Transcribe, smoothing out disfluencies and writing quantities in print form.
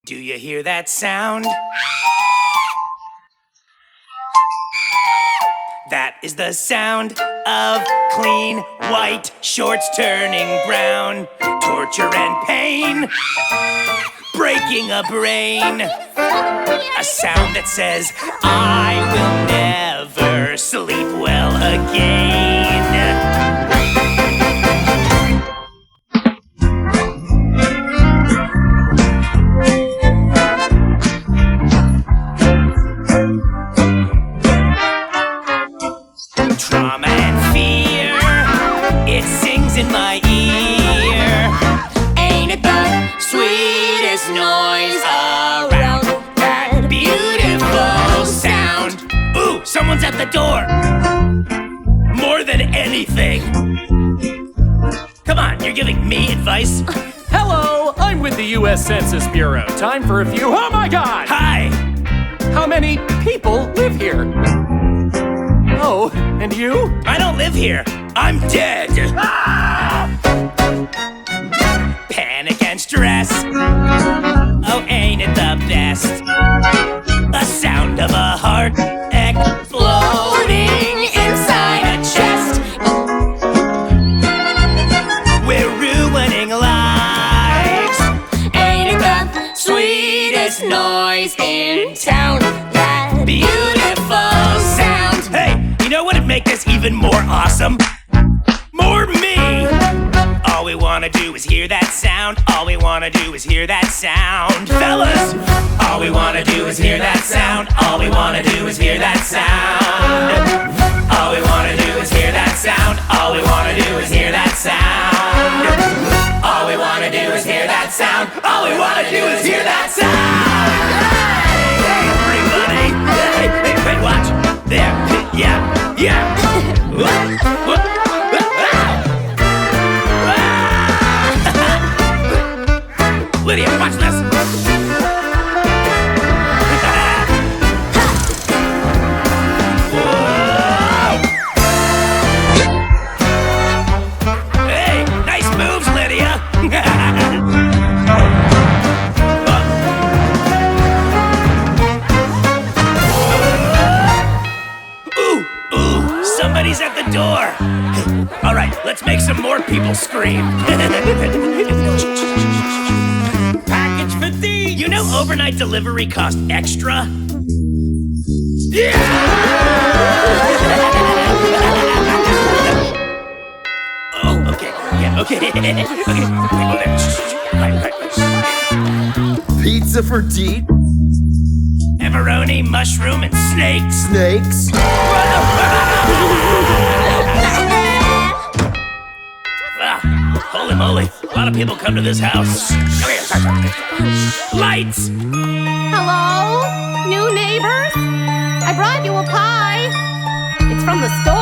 Do you hear that sound? That is the sound of clean white shorts turning brown. Torture and pain, breaking a brain. A sound that says, I will never sleep well again. Trauma and fear, it sings in my ear. Ain't it the sweetest noise around? That beautiful sound. Ooh, someone's at the door. More than anything. Come on, you're giving me advice? Hello, I'm with the U.S. Census Bureau. Time for a few. Oh my God! Hi. How many people live here? Oh, and you? I don't live here. I'm dead. Ah! Panic and stress. Oh, ain't it the best? The sound of a heart exploding inside a chest. We're ruining lives. Ain't it the sweetest noise in town? That beautiful sound. Hey, you know what would make this even more awesome? More me! All we wanna do is hear that sound. All we wanna do is hear that sound. Fellas! All we wanna do is hear that sound. All we wanna do is hear that sound. All we wanna do is hear that sound. All we wanna do is hear that sound. All we wanna do is hear that sound. All we wanna do is hear that sound. Hey, everybody! Hey, wait, watch. There. Yeah. Lydia, watch this. Hey, nice moves, Lydia. Ooh, somebody's at the door. All right, let's make some more people scream. Package for thee. You know overnight delivery cost extra? Yeah! Oh, okay. Yeah, okay. Okay. Pizza for Deet? Pepperoni, mushroom, and snakes. Snakes? Holy moly, a lot of people come to this house. Lights! Hello? New neighbors? I brought you a pie. It's from the store.